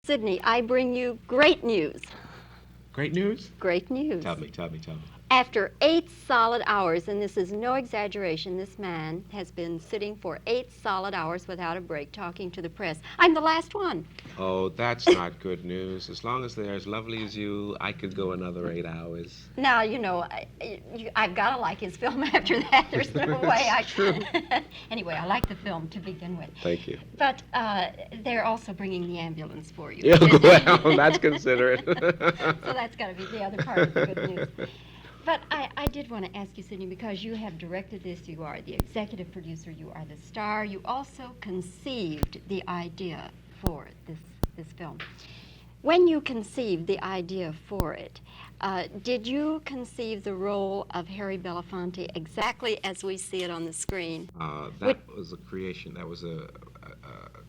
Sidney, I bring you great news. Great news? Great news. Tell me, tell me, tell me. After 8 solid hours, and this is no exaggeration, this man has been sitting for 8 solid hours without a break talking to the press. I'm the last one. Oh, that's not good news. As long as they're as lovely as you, I could go another 8 hours. Now, I've got to like his film after that. There's no way I True. Anyway, I like the film to begin with. Thank you. But they're also bringing the ambulance for you. Yeah, well, that's considerate. So that's got to be the other part of the good news. But I did want to ask you, Sidney, because you have directed this, you are the executive producer, you are the star, you also conceived the idea for this film. When you conceived the idea for it, did you conceive the role of Harry Belafonte exactly as we see it on the screen? That was a creation. That was a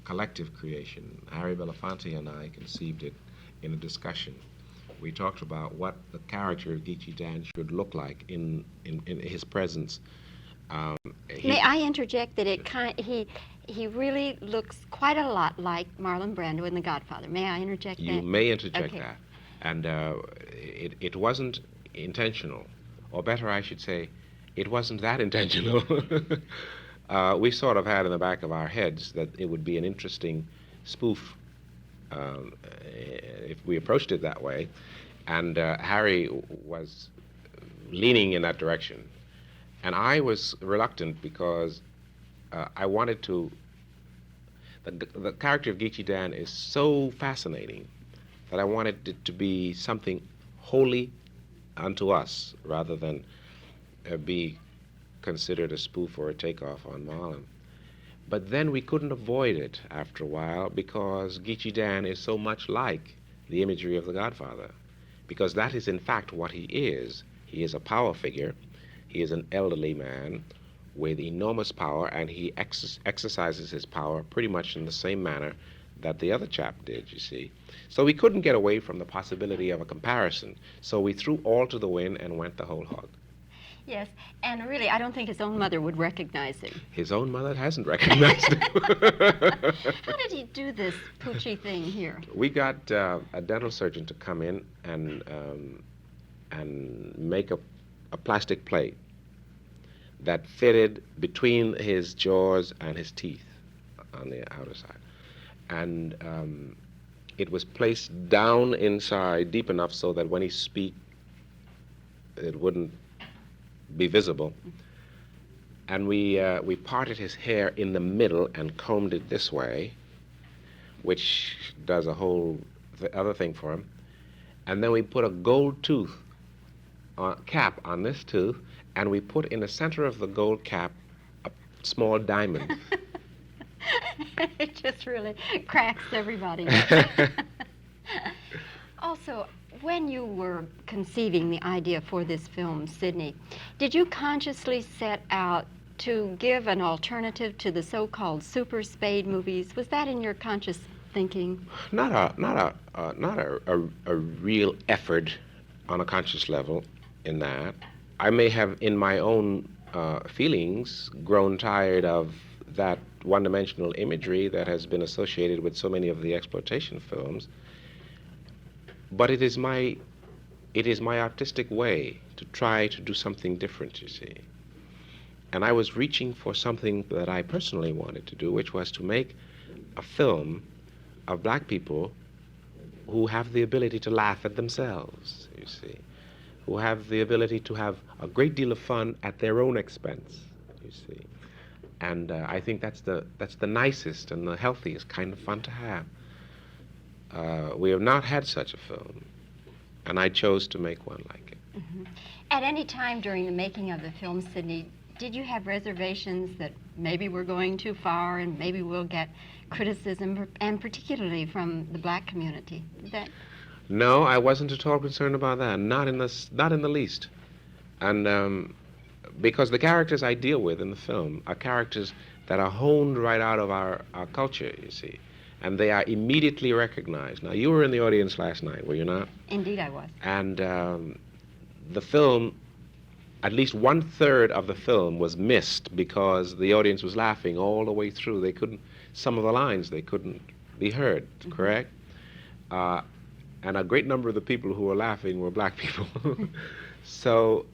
collective creation. Harry Belafonte and I conceived it in a discussion. We talked about what the character of Geechee Dan should look like in his presence. May I interject that he really looks quite a lot like Marlon Brando in The Godfather. May I interject that? You may interject Okay. that. And it wasn't intentional. Or better, I should say, it wasn't that intentional. We sort of had in the back of our heads that it would be an interesting spoof if we approached it that way. And Harry was leaning in that direction. And I was reluctant because I wanted to... The character of Geechee Dan is so fascinating that I wanted it to be something wholly unto us rather than be considered a spoof or a takeoff on Marlon. But then we couldn't avoid it after a while because Geechee Dan is so much like the imagery of The Godfather, because that is in fact what he is. He is a power figure. He is an elderly man with enormous power, and he exercises his power pretty much in the same manner that the other chap did, you see. So we couldn't get away from the possibility of a comparison. So we threw all to the wind and went the whole hog. Yes, and really, I don't think his own mother would recognize him. His own mother hasn't recognized him. How did he do this Poochie thing here? We got a dental surgeon to come in and make a plastic plate that fitted between his jaws and his teeth on the outer side. And it was placed down inside deep enough so that when he speak, it wouldn't be visible. And we parted his hair in the middle and combed it this way, which does a whole other thing for him. And then we put a gold tooth cap on this tooth, and we put in the center of the gold cap a small diamond. It just really cracks everybody. Also, when you were conceiving the idea for this film, Sidney, did you consciously set out to give an alternative to the so-called super spade movies? Was that in your conscious thinking? Not a real effort on a conscious level in that. I may have, in my own feelings, grown tired of that one-dimensional imagery that has been associated with so many of the exploitation films. But it is my artistic way to try to do something different, you see. And I was reaching for something that I personally wanted to do, which was to make a film of black people who have the ability to laugh at themselves, you see, who have the ability to have a great deal of fun at their own expense, you see. And I think that's the nicest and the healthiest kind of fun to have. We have not had such a film, and I chose to make one like it. Mm-hmm. At any time during the making of the film, Sidney, did you have reservations that maybe we're going too far and maybe we'll get criticism, and particularly from the black community? Did that... No, I wasn't at all concerned about that. Not in the least. And because the characters I deal with in the film are characters that are honed right out of our culture, you see. And they are immediately recognized. Now, you were in the audience last night, were you not? Indeed, I was. And the film, at least 1/3 of the film was missed because the audience was laughing all the way through. They couldn't, some of the lines, they couldn't be heard, correct? uh, and a great number of the people who were laughing were black people. So,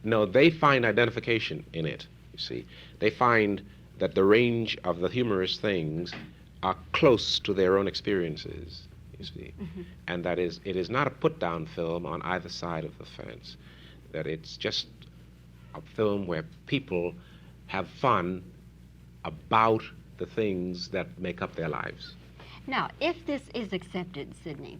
no, they find identification in it, you see. They find that the range of the humorous things are close to their own experiences, you see. And that is, it is not a put-down film on either side of the fence, that it's just a film where people have fun about the things that make up their lives. Now, if this is accepted, Sidney,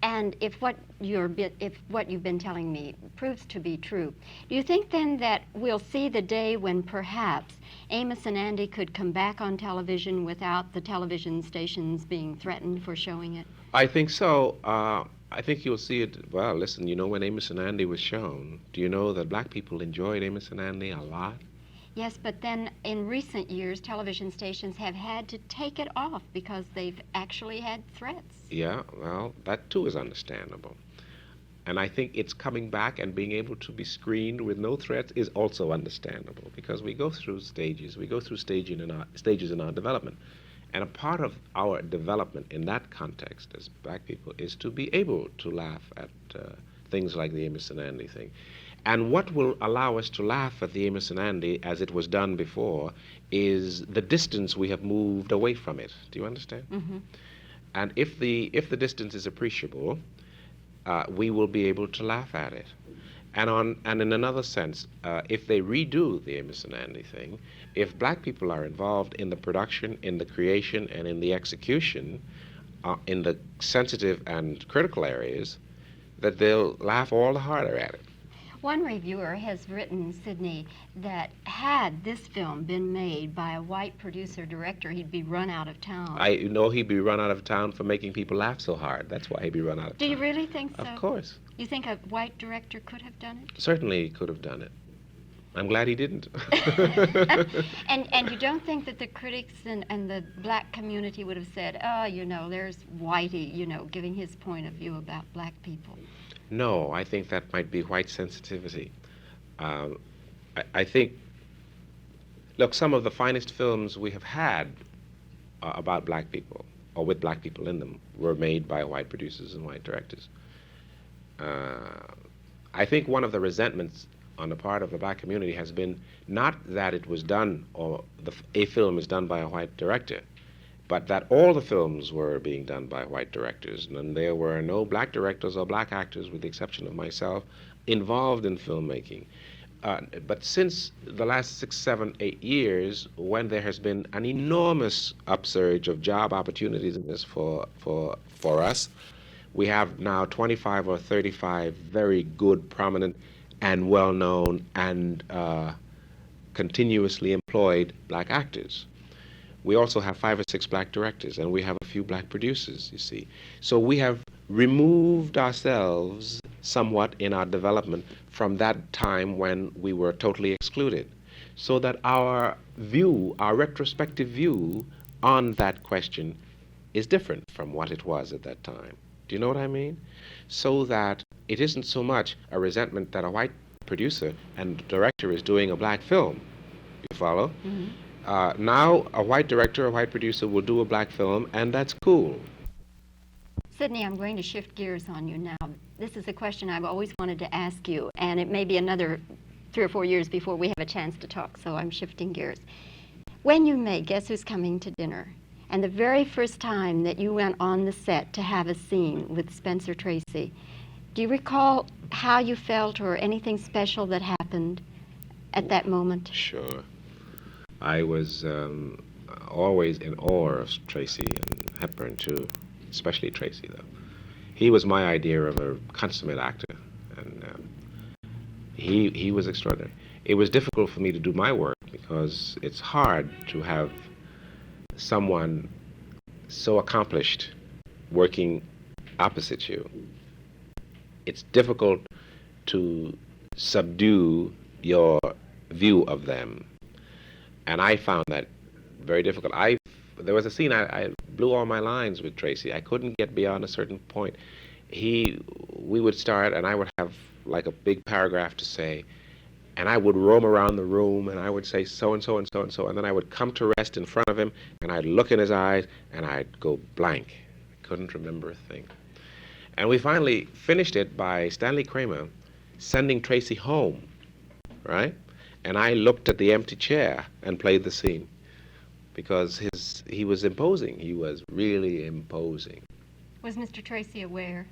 and if what you've been telling me proves to be true, do you think then that we'll see the day when perhaps Amos and Andy could come back on television without the television stations being threatened for showing it? I think so. I think you'll see it. Well, listen, you know, when Amos and Andy was shown, do you know that black people enjoyed Amos and Andy a lot? Yes, but then in recent years, television stations have had to take it off because they've actually had threats. Yeah, well, that too is understandable. And I think it's coming back, and being able to be screened with no threats is also understandable, because we go through stages. We go through stages in our development. And a part of our development in that context as black people is to be able to laugh at things like the Amos and Andy thing. And what will allow us to laugh at the Amos and Andy as it was done before is the distance we have moved away from it. Do you understand? Mm-hmm. And if the distance is appreciable, we will be able to laugh at it. And in another sense, if they redo the Amos and Andy thing, if black people are involved in the production, in the creation, and in the execution, in the sensitive and critical areas, that they'll laugh all the harder at it. One reviewer has written, Sidney, that had this film been made by a white producer-director, he'd be run out of town. I know he'd be run out of town for making people laugh so hard. That's why he'd be run out of town. Do you really think so? Of course. You think a white director could have done it? Certainly he could have done it. I'm glad he didn't. And you don't think that the critics and the black community would have said, oh, you know, there's Whitey, you know, giving his point of view about black people? No, I think that might be white sensitivity. I think, look, some of the finest films we have had about black people, or with black people in them, were made by white producers and white directors. I think one of the resentments on the part of the black community has been not that it was done, or a film is done by a white director, but that all the films were being done by white directors, and there were no black directors or black actors, with the exception of myself, involved in filmmaking. But since the last 6, 7, 8 years, when there has been an enormous upsurge of job opportunities in this for us, we have now 25 or 35 very good, prominent, and well-known and continuously employed black actors. We also have 5 or 6 black directors, and we have a few black producers, you see. So we have removed ourselves somewhat in our development from that time when we were totally excluded, so that our view, our retrospective view on that question is different from what it was at that time. Do you know what I mean? So that it isn't so much a resentment that a white producer and director is doing a black film. You follow? Mm-hmm. Now, a white director, a white producer will do a black film, and that's cool. Sidney, I'm going to shift gears on you now. This is a question I've always wanted to ask you, and it may be another 3 or 4 years before we have a chance to talk, so I'm shifting gears. When you made Guess Who's Coming to Dinner, and the very first time that you went on the set to have a scene with Spencer Tracy, do you recall how you felt or anything special that happened at that moment? Sure. I was always in awe of Tracy and Hepburn, too, especially Tracy, though. He was my idea of a consummate actor, and he was extraordinary. It was difficult for me to do my work because it's hard to have someone so accomplished working opposite you. It's difficult to subdue your view of them. And I found that very difficult. There was a scene I blew all my lines with Tracy. I couldn't get beyond a certain point. We would start, and I would have like a big paragraph to say, and I would roam around the room, and I would say so and so and so and so, and then I would come to rest in front of him, and I'd look in his eyes, and I'd go blank. couldn't remember a thing. And we finally finished it by Stanley Kramer sending Tracy home, right? And I looked at the empty chair and played the scene because he was imposing. He was really imposing. Was Mr. Tracy aware?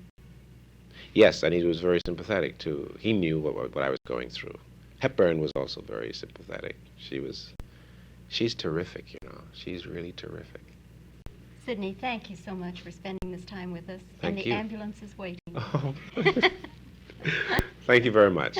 Yes, and he was very sympathetic too. He knew what I was going through. Hepburn was also very sympathetic. She's terrific, you know. She's really terrific. Sidney, thank you so much for spending this time with us. Thank and the you. ambulance is waiting. Oh. Thank you very much.